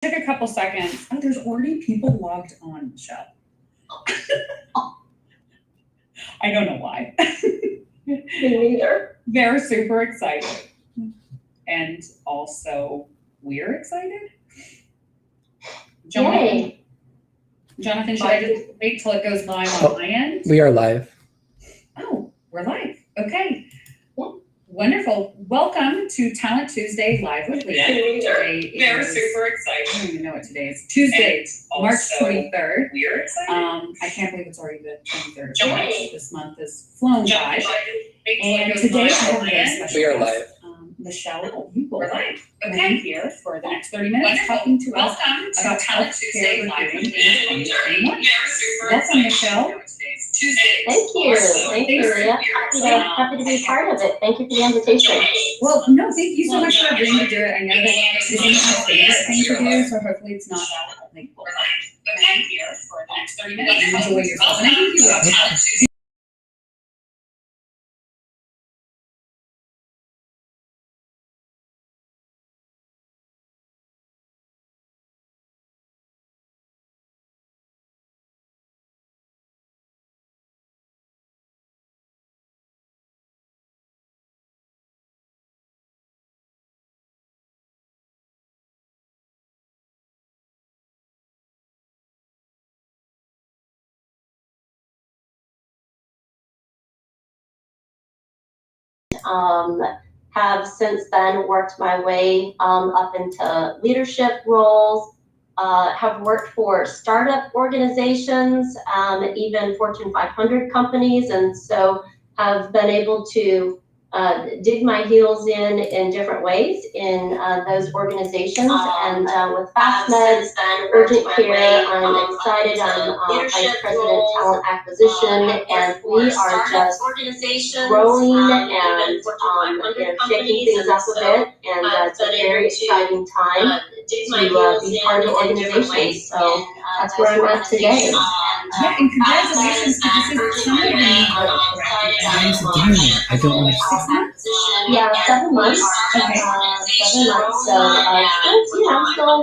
Took a couple seconds. Oh, there's already people logged on, Michelle. I don't know why. Me neither. They're super excited. And also, we're excited. Yay. Jonathan, should I just wait till it goes live on my end? We are live. Oh, we're live. Okay. Yeah. Wonderful. Welcome to Talent Tuesday Live with Leah. They're super excited. I don't even know what today is. Tuesday, March 23rd. We're excited. I can't believe it's already the 23rd. Johnny. This month has flown by. And today I have a very special We are guest, live. Michelle Bubel. We're live. Okay. Okay. Here for the next 30 minutes Wonderful. talking to us Welcome to about Talent healthcare Tuesday Live with recruiting in Leah. 2021. Super Welcome, excited. Michelle. Tuesday. Thank you. Thank you, Leah. Happy to be part of it. Thank you for the invitation. Well, no, thank you so much for agreeing to do it. I know that this isn't my favorite thing to do, so hopefully it's not like Okay. Here for the next 30 minutes. enjoy yourself. And I think you will. Have since then worked my way up into leadership roles. Have worked for startup organizations, even Fortune 500 companies, and so have been able to dig my heels in different ways in those organizations. And with FastMed, Urgent Care, I'm excited. I'm Vice President Talent Acquisition, and we are just growing and shaking things up a bit. And it's a very exciting time to be part of the organization. So that's where I'm at today. Yeah, and congratulations, because this is kind of unique. I don't understand. Yeah, 7 months. Okay. 7 months. So still,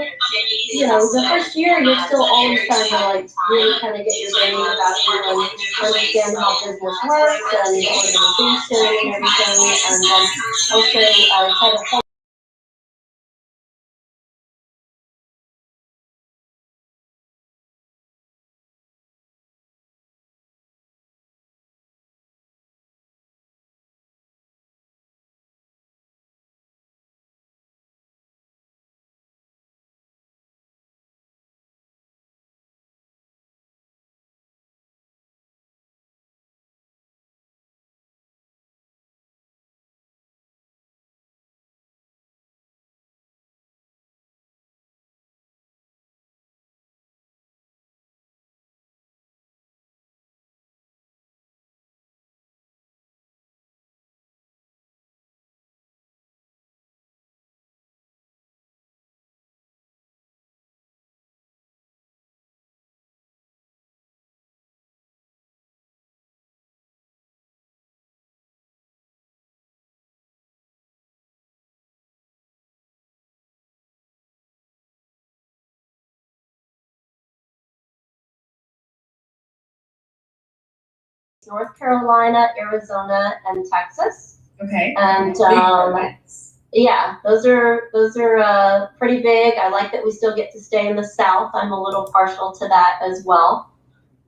the first year you're still always trying to really kind of get your brain about it and understand how business works and the organization and everything, and then also try to hold. North Carolina, Arizona, and Texas. Okay. And yeah, those are pretty big. I like that we still get to stay in the South. I'm a little partial to that as well.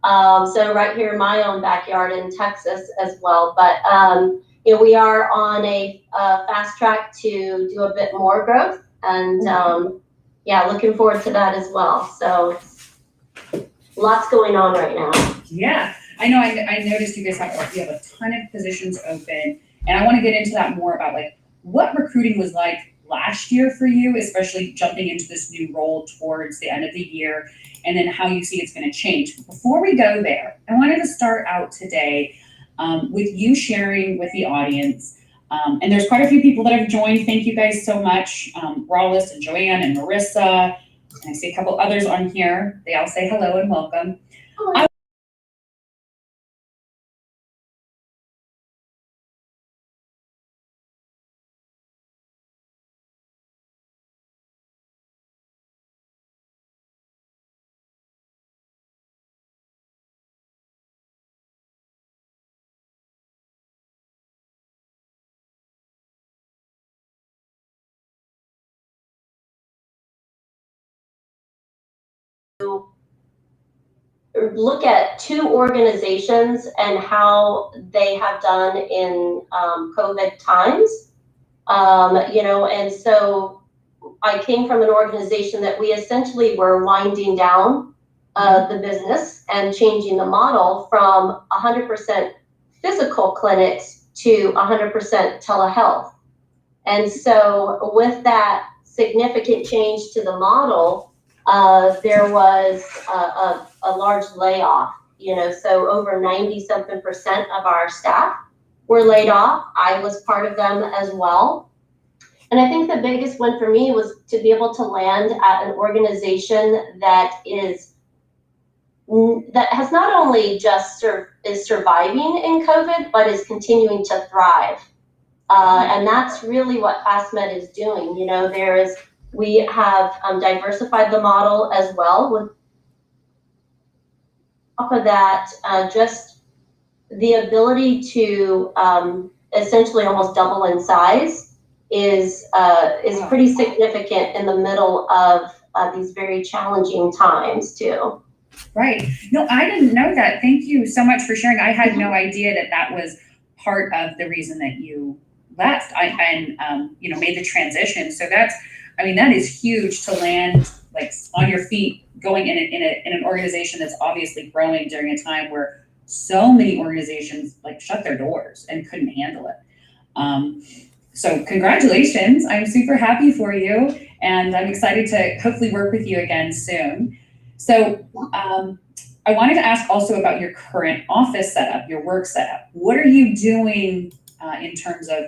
So right here in my own backyard in Texas as well. But we are on a fast track to do a bit more growth, and looking forward to that as well. So lots going on right now. Yeah, I know. I noticed you guys have a ton of positions open, and I want to get into that more about what recruiting was like last year for you, especially jumping into this new role towards the end of the year, and then how you see it's going to change. But before we go there, I wanted to start out today with you sharing with the audience. And there's quite a few people that have joined. Thank you guys so much. Rawless and Joanne and Marissa. And I see a couple others on here. They all say hello and welcome. Hello. look at two organizations and how they have done in COVID times. And so I came from an organization that we essentially were winding down the business and changing the model from 100% physical clinics to 100% telehealth. And so with that significant change to the model, there was a large layoff, so over 90-something% of our staff were laid off. I was part of them as well. And I think the biggest one for me was to be able to land at an organization that has not only just is surviving in COVID, but is continuing to thrive. And that's really what ClassMed is doing. We have diversified the model as well. With top of that, just the ability to essentially almost double in size is pretty significant in the middle of these very challenging times too. Right. No, I didn't know that. Thank you so much for sharing. I had no idea that was part of the reason that you left and made the transition. So that is huge to land like on your feet, going in an organization that's obviously growing during a time where so many organizations like shut their doors and couldn't handle it. So congratulations. I'm super happy for you, and I'm excited to hopefully work with you again soon. So I wanted to ask also about your current office setup, your work setup. What are you doing in terms of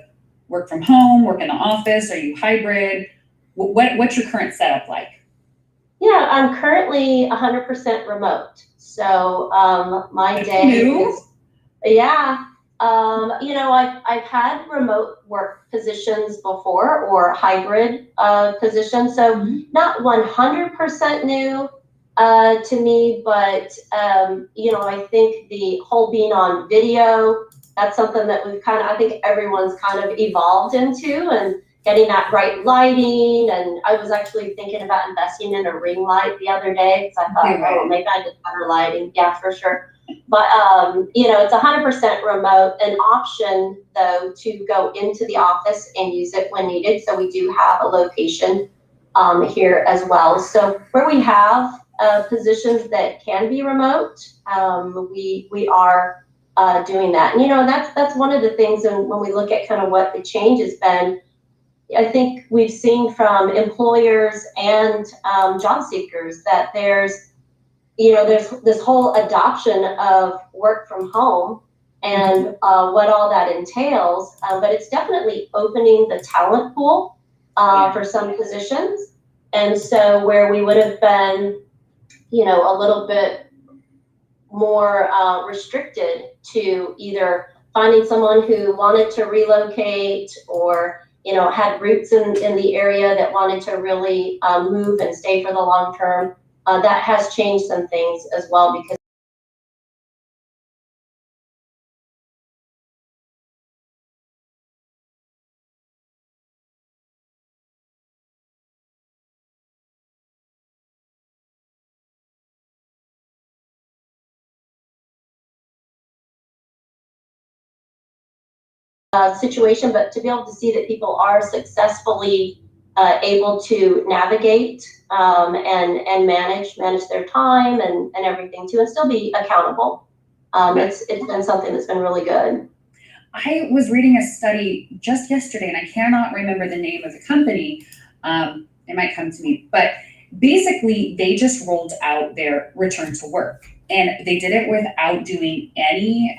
work from home, work in the office? Are you hybrid? What's your current setup like? Yeah, I'm currently 100% remote. So my day is, yeah. I've had remote work positions before, or hybrid positions. So not 100% new to me, but I think the whole being on video, that's something that I think everyone's kind of evolved into, and getting that right lighting. And I was actually thinking about investing in a ring light the other day, because I thought, maybe I get better lighting. Yeah, for sure. But, it's 100% remote. An option, though, to go into the office and use it when needed. So we do have a location here as well. So where we have positions that can be remote, we are doing that. And, that's one of the things. And when we look at kind of what the change has been, I think we've seen from employers and job seekers that there's this whole adoption of work from home and what all that entails, but it's definitely opening the talent pool for some positions. And so where we would have been, a little bit more restricted to either finding someone who wanted to relocate or had roots in the area that wanted to really move and stay for the long term, that has changed some things as well, because situation, but to be able to see that people are successfully able to navigate and manage their time and everything too, and still be accountable. It's been something that's been really good. I was reading a study just yesterday, and I cannot remember the name of the company. It might come to me, but basically they just rolled out their return to work, and they did it without doing any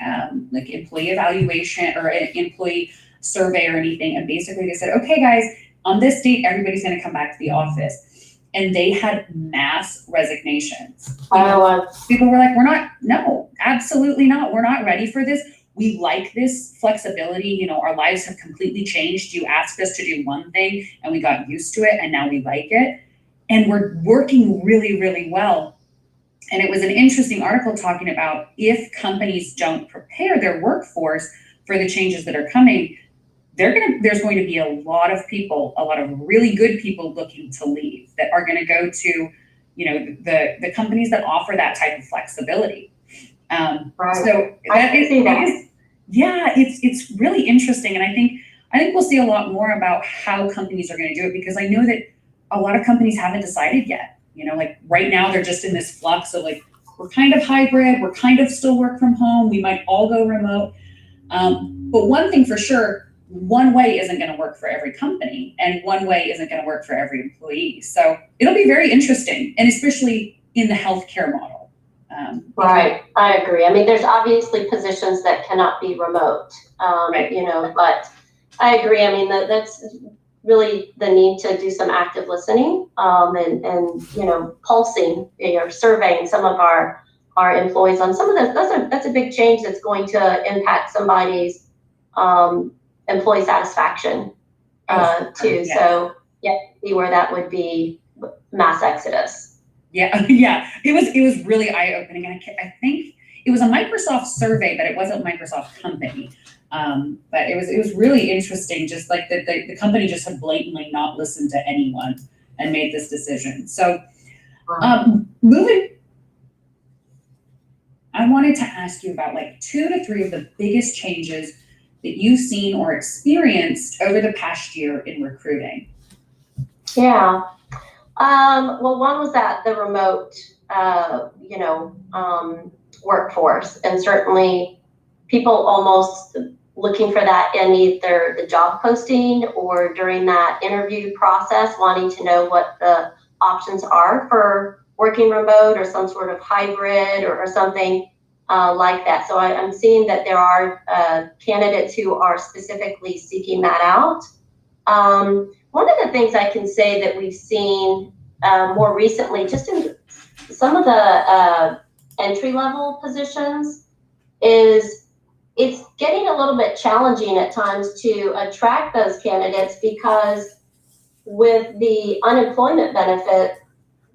like employee evaluation or an employee survey or anything. And basically they said, okay guys, on this date, everybody's going to come back to the office. And they had mass resignations. People were like, no, absolutely not. We're not ready for this. We like this flexibility. Our lives have completely changed. You asked us to do one thing and we got used to it, and now we like it. And we're working really, really well. And it was an interesting article talking about if companies don't prepare their workforce for the changes that are coming, there's going to be a lot of people, a lot of really good people looking to leave that are going to go to the companies that offer that type of flexibility. Right. So I can see that. It's really interesting, and I think we'll see a lot more about how companies are going to do it, because I know that a lot of companies haven't decided yet. Like right now they're just in this flux of like, we're kind of hybrid, we're kind of still work from home, we might all go remote. But one thing for sure, one way isn't going to work for every company, and one way isn't going to work for every employee. So it'll be very interesting, and especially in the healthcare model. Right, I agree. I mean, there's obviously positions that cannot be remote, Right. But I agree. I mean, that's really the need to do some active listening, and pulsing, surveying some of our employees on some of this. That's a big change that's going to impact somebody's employee satisfaction too. Yes. So yeah, see where that would be mass exodus. Yeah, it was really eye-opening, and I think it was a Microsoft survey, but it wasn't Microsoft company. But it was really interesting, just like that the company just had blatantly not listened to anyone and made this decision. So moving, I wanted to ask you about like 2 to 3 of the biggest changes that you've seen or experienced over the past year in recruiting. Yeah. Well, one was that the remote, workforce, and certainly people almost looking for that in either the job posting or during that interview process, wanting to know what the options are for working remote or some sort of hybrid or something like that. So I'm seeing that there are candidates who are specifically seeking that out. One of the things I can say that we've seen more recently, just in some of the entry-level positions, is it's getting a little bit challenging at times to attract those candidates, because with the unemployment benefit,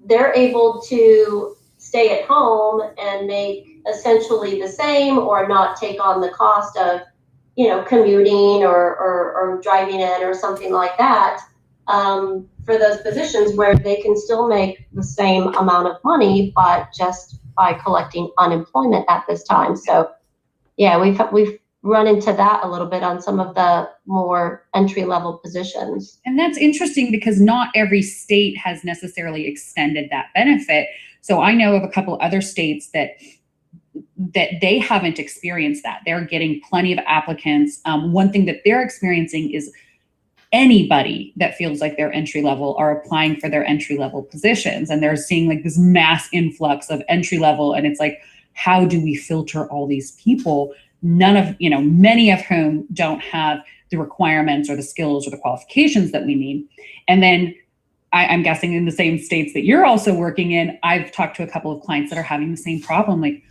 they're able to stay at home and make essentially the same, or not take on the cost of commuting or driving in or something like that, for those positions where they can still make the same amount of money, but just by collecting unemployment at this time. So yeah, we've run into that a little bit on some of the more entry-level positions. And that's interesting, because not every state has necessarily extended that benefit. So I know of a couple other states that they haven't experienced that. They're getting plenty of applicants. One thing that they're experiencing is anybody that feels like they're entry level are applying for their entry level positions, and they're seeing like this mass influx of entry level. And it's like, how do we filter all these people? Many of whom don't have the requirements or the skills or the qualifications that we need. And then I'm guessing in the same states that you're also working in, I've talked to a couple of clients that are having the same problem. Like,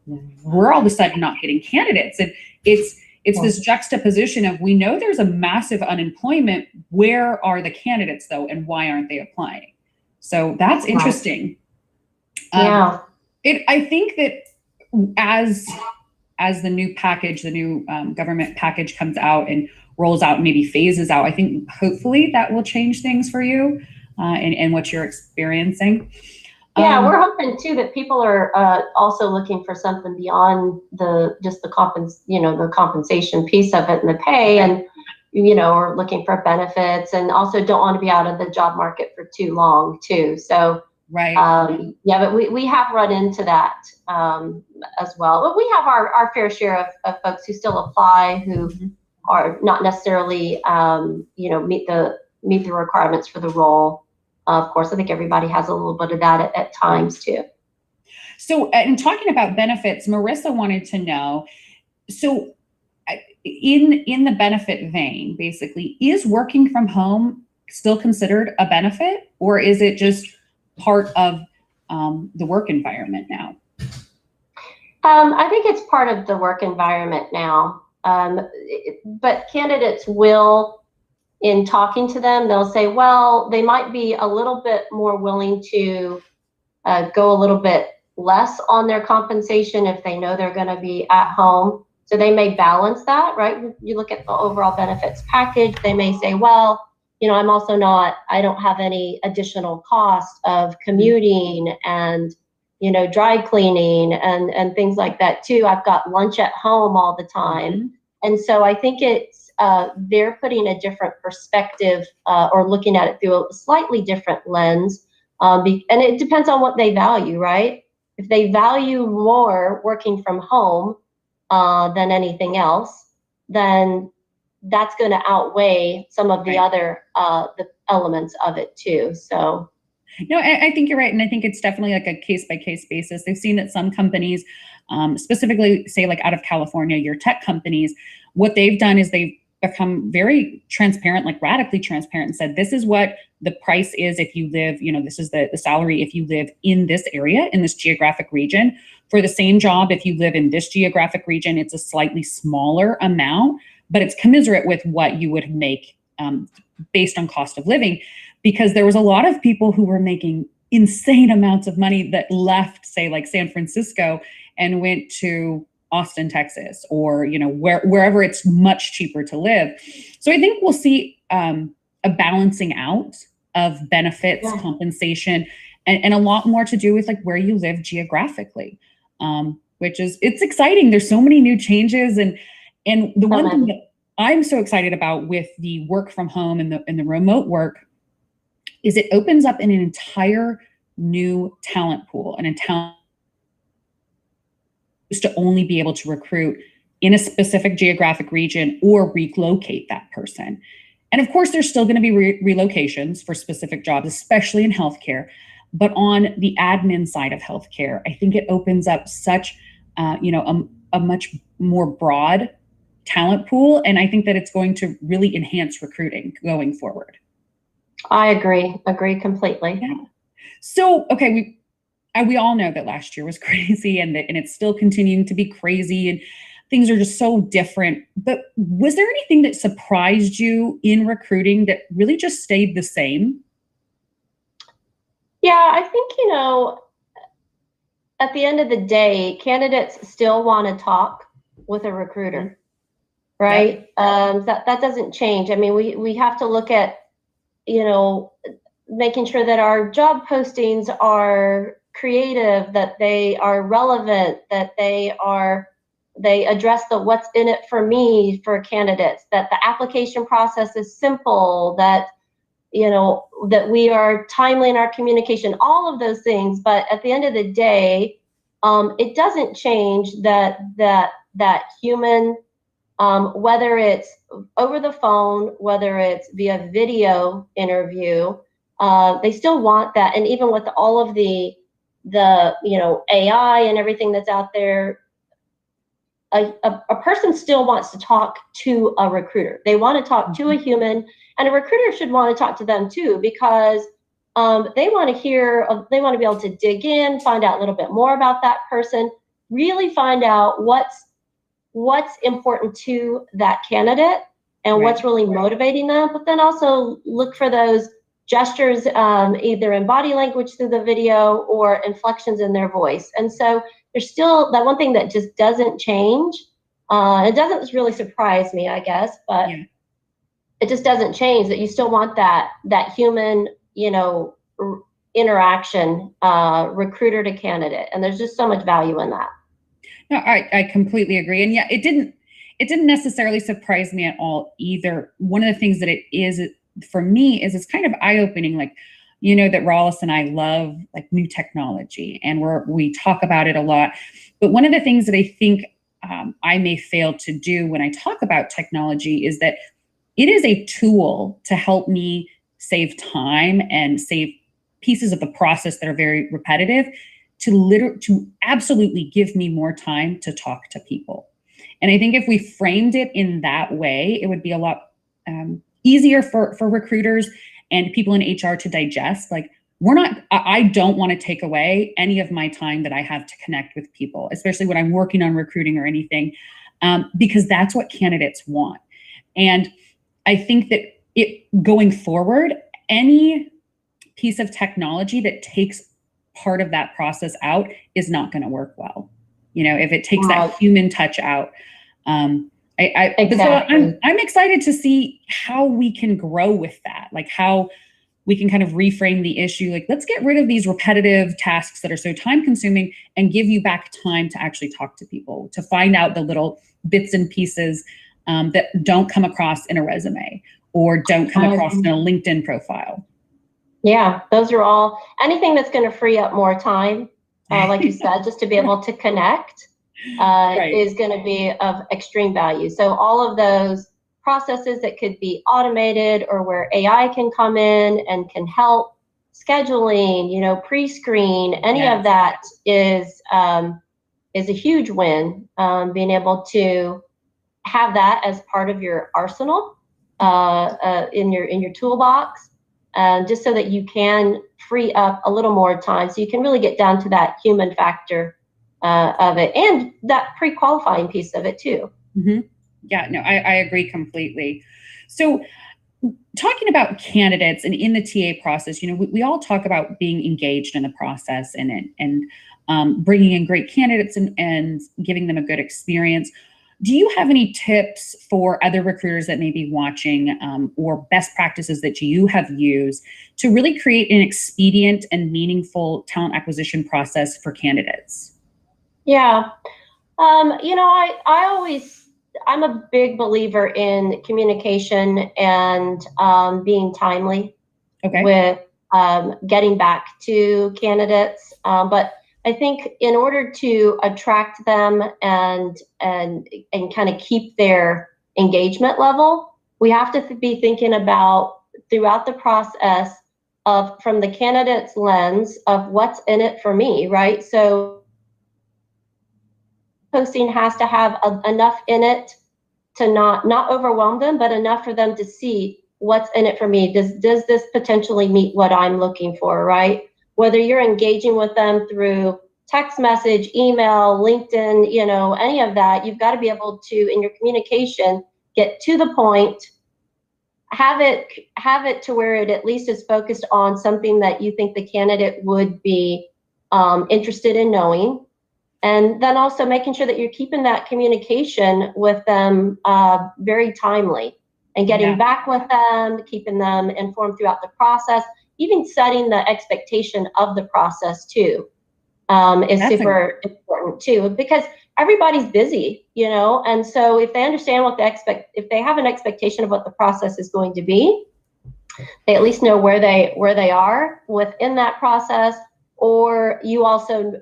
we're all of a sudden not getting candidates. And it's this juxtaposition of, we know there's a massive unemployment. Where are the candidates though? And why aren't they applying? So that's interesting. Yeah. I think that as the new package, the new government package comes out and rolls out, maybe phases out, I think hopefully that will change things for you and what you're experiencing. Yeah, we're hoping too that people are also looking for something beyond the compensation piece of it and the pay, and or looking for benefits, and also don't want to be out of the job market for too long too. So right. But we have run into that as well. But we have our fair share of folks who still apply, who are not necessarily meet the requirements for the role. Of course, I think everybody has a little bit of that at times too. So, in talking about benefits, Marissa wanted to know, so in the benefit vein, basically, is working from home still considered a benefit, or is it just part of the work environment now? I think it's part of the work environment now, but candidates will, in talking to them, they'll say, well, they might be a little bit more willing to go a little bit less on their compensation if they know they're going to be at home. So they may balance that, right? You look at the overall benefits package, they may say, well, I'm also I don't have any additional cost of commuting and, dry cleaning and things like that too. I've got lunch at home all the time. Mm-hmm. And so I think it's, they're putting a different perspective or looking at it through a slightly different lens. And it depends on what they value, right? If they value more working from home than anything else, then that's going to outweigh some of the other the elements of it too. So. No, I think you're right. And I think it's definitely like a case by case basis. They've seen that some companies, specifically say like out of California, your tech companies, what they've done is they've become very transparent, like radically transparent, and said, this is what the price is if you live, this is the salary if you live in this area, in this geographic region. For the same job, if you live in this geographic region, it's a slightly smaller amount, but it's commensurate with what you would make based on cost of living. Because there was a lot of people who were making insane amounts of money that left, say, like San Francisco and went to Austin, Texas, or, wherever it's much cheaper to live. So I think we'll see a balancing out of benefits, compensation, and a lot more to do with like where you live geographically, which is, it's exciting. There's so many new changes. And the one thing that I'm so excited about with the work from home and the remote work is it opens up an entire new talent pool and a talent used to only be able to recruit in a specific geographic region or relocate that person. And of course, there's still going to be relocations for specific jobs, especially in healthcare. But on the admin side of healthcare, I think it opens up such, a much more broad talent pool. And I think that it's going to really enhance recruiting going forward. I agree completely. Yeah. So, okay, we all know that last year was crazy and it's still continuing to be crazy and things are just so different. But was there anything that surprised you in recruiting that really just stayed the same? Yeah, I think, at the end of the day, candidates still want to talk with a recruiter, right? Yep. That doesn't change. I mean, we have to look at, making sure that our job postings are creative, that they are relevant, that they address the what's in it for me for candidates, that the application process is simple, that, that we are timely in our communication, all of those things. But at the end of the day, it doesn't change that human, whether it's over the phone, whether it's via video interview, they still want that. And even with all of the AI and everything that's out there, a person still wants to talk to a recruiter. They want to talk to a human, and a recruiter should want to talk to them too, because they want to be able to dig in, find out a little bit more about that person, really find out what's important to that candidate and what's really motivating them, but then also look for those gestures, either in body language through the video or inflections in their voice. And so there's still that one thing that just doesn't change. It doesn't really surprise me, I guess, but it just doesn't change, that you still want that human, interaction, recruiter to candidate. And there's just so much value in that. No, I completely agree. And yeah, it didn't necessarily surprise me at all either. One of the things that it is for me is it's kind of eye-opening, like, that Rawlis and I love like new technology and we talk about it a lot. But one of the things that I think I may fail to do when I talk about technology is that it is a tool to help me save time and save pieces of the process that are very repetitive to absolutely give me more time to talk to people. And I think if we framed it in that way, it would be a lot easier for recruiters and people in HR to digest. Like, I don't want to take away any of my time that I have to connect with people, especially when I'm working on recruiting or anything, because that's what candidates want. And I think that going forward, any piece of technology that takes part of that process out is not going to work well. If it takes that human touch out, But so Exactly. I'm excited to see how we can grow with that, like how we can kind of reframe the issue. Like, let's get rid of these repetitive tasks that are so time consuming and give you back time to actually talk to people, to find out the little bits and pieces that don't come across in a resume or don't come across in a LinkedIn profile. Yeah, those are all, anything that's going to free up more time, like you said, just to be able to connect Right. is going to be of extreme value. So all of those processes that could be automated or where AI can come in and can help scheduling, pre-screen, any of that is a huge win. Being able to have that as part of your arsenal in your toolbox, just so that you can free up a little more time, so you can really get down to that human factor of it, and that pre-qualifying piece of it too. Mm-hmm. Yeah, no, I agree completely. So talking about candidates and in the TA process, we all talk about being engaged in the process and bringing in great candidates and giving them a good experience. Do you have any tips for other recruiters that may be watching, or best practices that you have used to really create an expedient and meaningful talent acquisition process for candidates? Yeah. I'm a big believer in communication and being timely with getting back to candidates. But I think in order to attract them and kind of keep their engagement level, we have to be thinking about throughout the process from the candidate's lens of what's in it for me, right? So posting has to have enough in it to not overwhelm them, but enough for them to see what's in it for me. Does this potentially meet what I'm looking for, right? Whether you're engaging with them through text message, email, LinkedIn, any of that, you've got to be able to, in your communication, get to the point, have it to where it at least is focused on something that you think the candidate would be interested in knowing. And then also making sure that you're keeping that communication with them very timely and getting back with them, keeping them informed throughout the process, even setting the expectation of the process too is super important too, because everybody's busy, and so if they understand if they have an expectation of what the process is going to be, they at least know where they are within that process. Or you also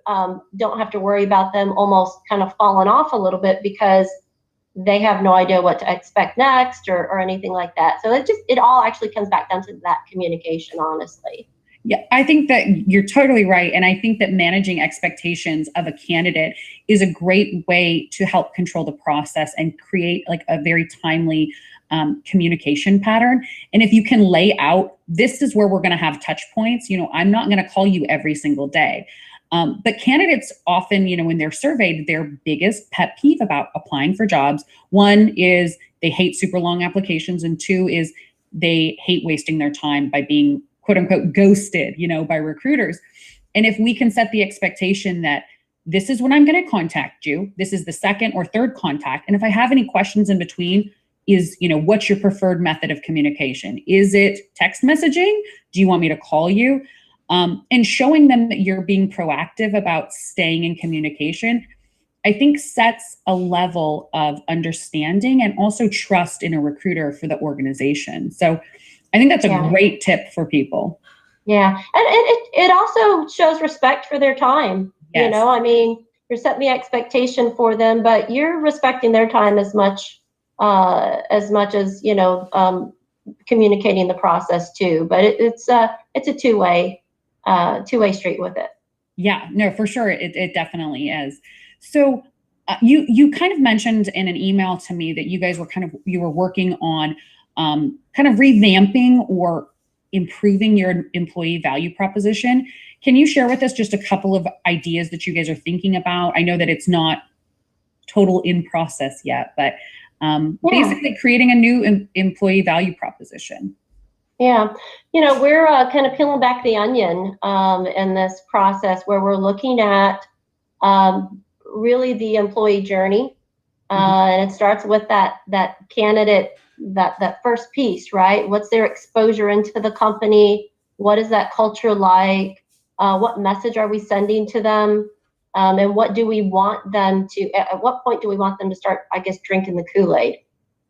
don't have to worry about them almost kind of falling off a little bit because they have no idea what to expect next or anything like that. So it all actually comes back down to that communication, honestly. Yeah, I think that you're totally right. And I think that managing expectations of a candidate is a great way to help control the process and create like a very timely communication pattern. And if you can lay out, this is where we're going to have touch points. I'm not going to call you every single day. But candidates often, when they're surveyed, their biggest pet peeve about applying for jobs, one is they hate super long applications, and two is they hate wasting their time by being quote unquote ghosted, by recruiters. And if we can set the expectation that this is when I'm going to contact you, this is the second or third contact, and if I have any questions in between, is, what's your preferred method of communication? Is it text messaging? Do you want me to call you? And showing them that you're being proactive about staying in communication, I think sets a level of understanding and also trust in a recruiter for the organization. So I think that's a great tip for people. Yeah, and it also shows respect for their time. Yes. You're setting the expectation for them, but you're respecting their time as much as communicating the process too. But it's a two-way street with it. Yeah, no, for sure. It definitely is. So you kind of mentioned in an email to me that you guys were working on kind of revamping or improving your employee value proposition. Can you share with us just a couple of ideas that you guys are thinking about? I know that it's not total in process yet, but basically creating a new employee value proposition. Yeah, we're kind of peeling back the onion in this process where we're looking at really the employee journey And it starts with that candidate, that first piece, right? What's their exposure into the company? What is that culture like? What message are we sending to them? And what do we want them to, at what point do we want them to start, I guess, drinking the Kool-Aid,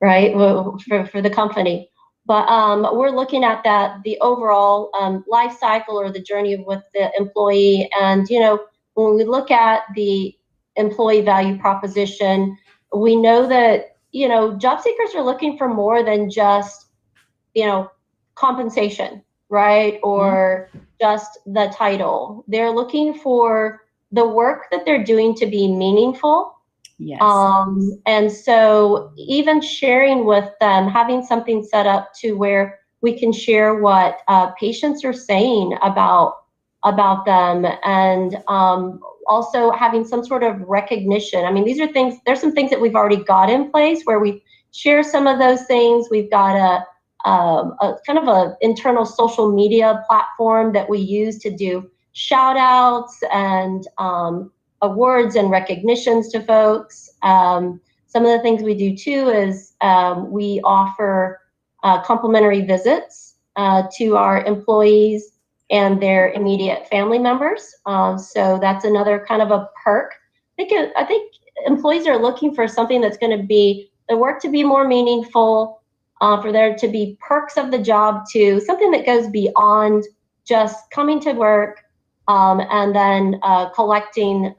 right, for the company? But we're looking at the overall life cycle or the journey with the employee. And, when we look at the employee value proposition, we know that, job seekers are looking for more than just, compensation, right? Or just the title. They're looking for the work that they're doing to be meaningful. Yes. And so even sharing with them, having something set up to where we can share what patients are saying about them, and also having some sort of recognition. I mean, there's some things that we've already got in place where we share some of those things. We've got a kind of a internal social media platform that we use to do shout outs and awards and recognitions to folks. Some of the things we do too is we offer complimentary visits to our employees and their immediate family members. So that's another kind of a perk. I think employees are looking for something that's going to be the work to be more meaningful, for there to be perks of the job too, something that goes beyond just coming to work and then collecting,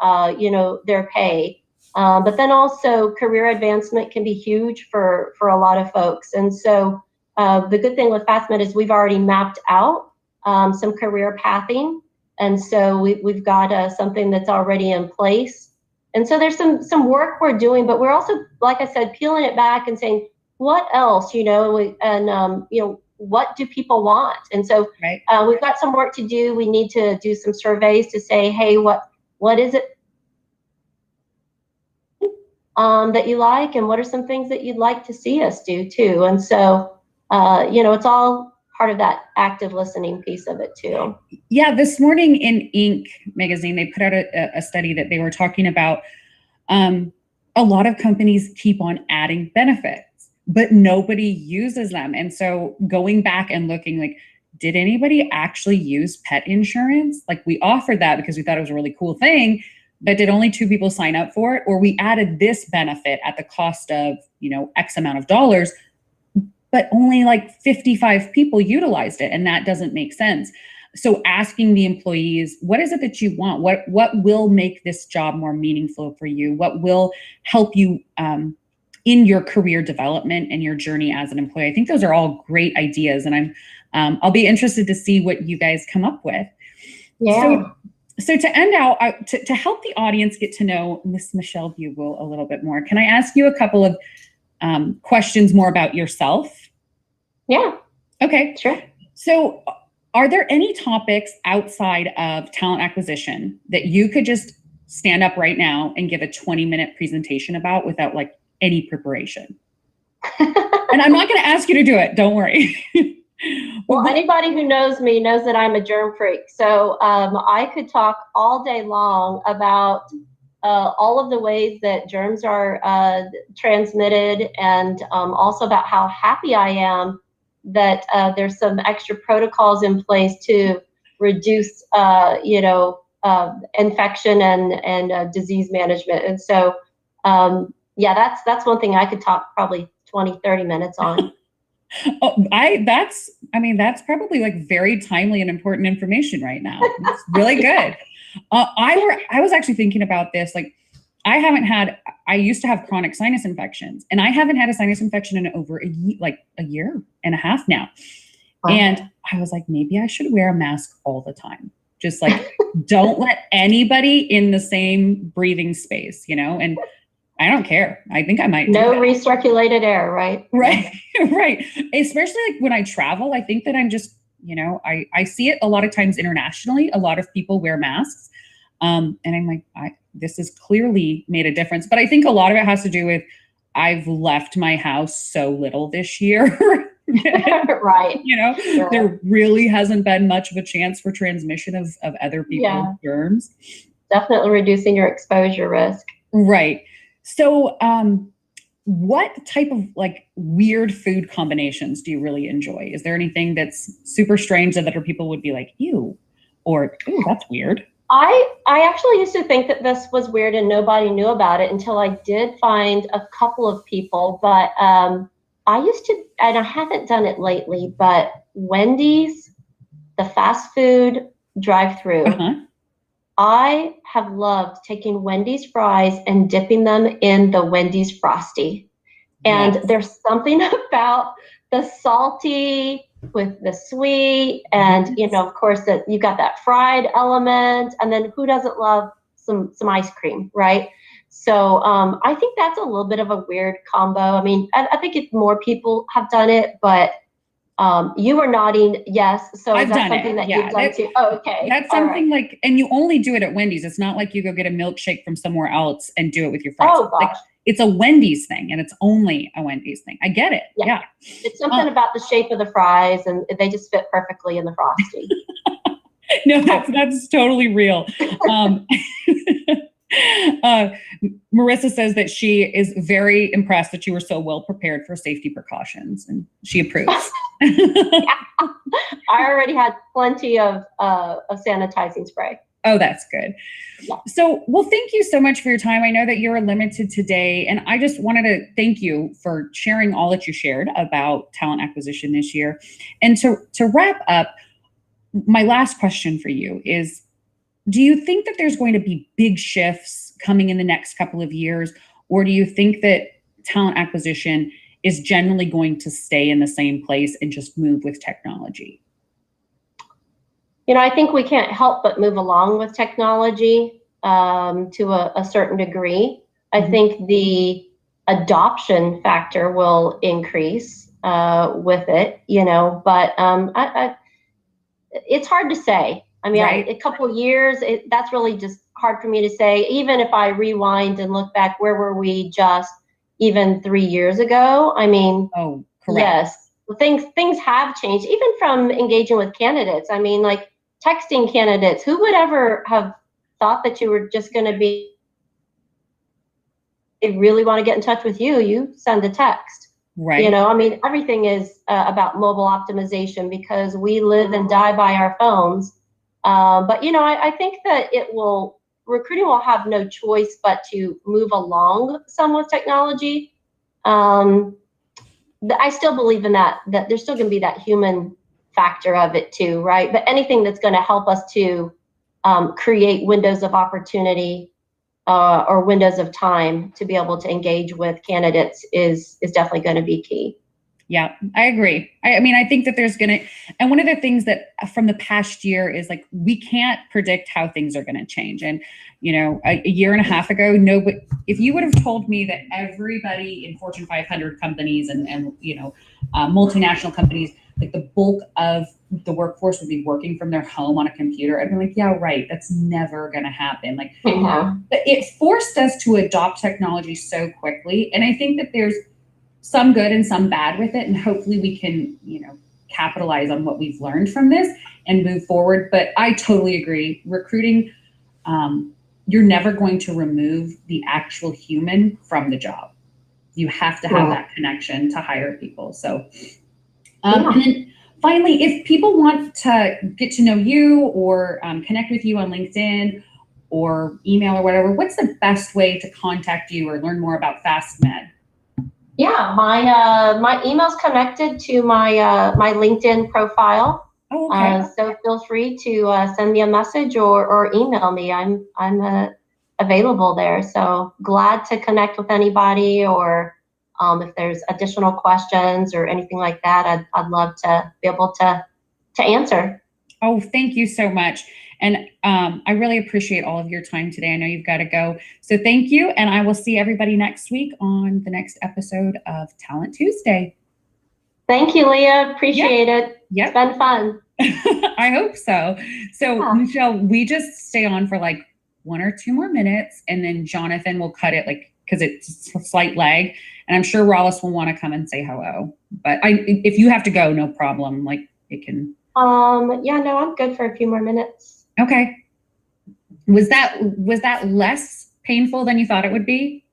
their pay. But then also career advancement can be huge for a lot of folks. And so the good thing with FastMed is we've already mapped out some career pathing. And so we've got something that's already in place. And so there's some work we're doing, but we're also, like I said, peeling it back and saying, what else, what do people want? And so right. We've got some work to do. We need to do some surveys to say, hey, what is it that you like, and what are some things that you'd like to see us do too? And so, it's all part of that active listening piece of it too. Yeah, this morning in Inc. magazine, they put out a study that they were talking about a lot of companies keep on adding benefits, but nobody uses them. And so going back and looking, like, did anybody actually use pet insurance? Like, we offered that because we thought it was a really cool thing, but did only 2 people sign up for it? Or we added this benefit at the cost of, X amount of dollars, but only like 55 people utilized it. And that doesn't make sense. So asking the employees, what is it that you want? What will make this job more meaningful for you? What will help you in your career development and your journey as an employee? I think those are all great ideas. And I'll be interested to see what you guys come up with. Yeah. So to end out, to help the audience get to know Miss Michelle Bubel a little bit more, can I ask you a couple of questions more about yourself? Yeah. Okay. Sure. So are there any topics outside of talent acquisition that you could just stand up right now and give a 20-minute presentation about without like any preparation? And I'm not going to ask you to do it. Don't worry. Well, anybody who knows me knows that I'm a germ freak. So I could talk all day long about all of the ways that germs are transmitted, and also about how happy I am that there's some extra protocols in place to reduce, infection and disease management. And so, that's one thing I could talk probably 20, 30 minutes on. That's probably like very timely and important information right now. It's really good. I was actually thinking about this. Like, I used to have chronic sinus infections, and I haven't had a sinus infection in over a year and a half now. Wow. And I was like, maybe I should wear a mask all the time. Just like, don't let anybody in the same breathing space, and I don't care. I think I might. No recirculated air, right? Right. Right. Especially like when I travel, I think that I'm just, I see it a lot of times internationally. A lot of people wear masks. And I'm like, this has clearly made a difference. But I think a lot of it has to do with I've left my house so little this year. Right. Sure. There really hasn't been much of a chance for transmission of other people's germs. Definitely reducing your exposure risk. Right. So, what type of like weird food combinations do you really enjoy? Is there anything that's super strange that other people would be like, ew, or ooh, that's weird? I actually used to think that this was weird and nobody knew about it until I did find a couple of people. But I used to, and I haven't done it lately, but Wendy's, the fast food drive-through, I have loved taking Wendy's fries and dipping them in the Wendy's Frosty. And Yes. there's something about the salty with the sweet, and of course that you've got that fried element, and then who doesn't love some ice cream, right? So I think that's a little bit of a weird combo. I mean, I think more people have done it, but you were nodding yes. So I've is that done something it. that you've done too? Oh, okay. That's All something right. like, and you only do it at Wendy's. It's not like you go get a milkshake from somewhere else and do it with your fries. Oh gosh. Like, it's a Wendy's thing, and it's only a Wendy's thing. I get it. Yeah. It's something about the shape of the fries, and they just fit perfectly in the Frosty. No, that's totally real. Marissa says that she is very impressed that you were so well prepared for safety precautions, and she approves. I already had plenty of sanitizing spray. Oh, that's good. Yeah. So, well, thank you so much for your time. I know that you're limited today, and I just wanted to thank you for sharing all that you shared about talent acquisition this year. And to wrap up, my last question for you is, do you think that there's going to be big shifts coming in the next couple of years, or do you think that talent acquisition is generally going to stay in the same place and just move with technology? I think we can't help but move along with technology to a certain degree. I think the adoption factor will increase with it, but it's hard to say. I mean, Right. a couple of years, that's really just hard for me to say. Even if I rewind and look back, where were we just even 3 years ago? I mean, Oh, correct. yes, things have changed, even from engaging with candidates. I mean, like texting candidates. Who would ever have thought that you were just going to be, they really want to get in touch with you, you send a text. Right. I mean, everything is about mobile optimization because we live and die by our phones. But, I think that recruiting will have no choice but to move along some with technology. I still believe in that there's still going to be that human factor of it too, right? But anything that's going to help us to create windows of opportunity or windows of time to be able to engage with candidates is definitely going to be key. Yeah, I agree. I mean, I think that and one of the things that from the past year is like, we can't predict how things are going to change. And, a year and a half ago, if you would have told me that everybody in Fortune 500 companies and multinational companies, like the bulk of the workforce would be working from their home on a computer, I'd be like, yeah, right. That's never going to happen. Like, but it forced us to adopt technology so quickly. And I think that there's some good and some bad with it. And hopefully we can, capitalize on what we've learned from this and move forward. But I totally agree. Recruiting, you're never going to remove the actual human from the job. You have to have that connection to hire people. So, and then finally, if people want to get to know you or connect with you on LinkedIn or email or whatever, what's the best way to contact you or learn more about FastMed? Yeah, my email's connected to my my LinkedIn profile. Oh, okay. So feel free to send me a message or email me. I'm available there. So glad to connect with anybody, or if there's additional questions or anything like that, I'd love to be able to answer. Oh, thank you so much. And I really appreciate all of your time today. I know you've got to go. So thank you. And I will see everybody next week on the next episode of Talent Tuesday. Thank you, Leah. Appreciate it. Yep. It's been fun. I hope so. So Michelle, we just stay on for like 1 or 2 more minutes, and then Jonathan will cut it because it's a slight lag. And I'm sure Rollis will want to come and say hello. But if you have to go, no problem. Like it can. Yeah, no, I'm good for a few more minutes. Okay. Was that less painful than you thought it would be?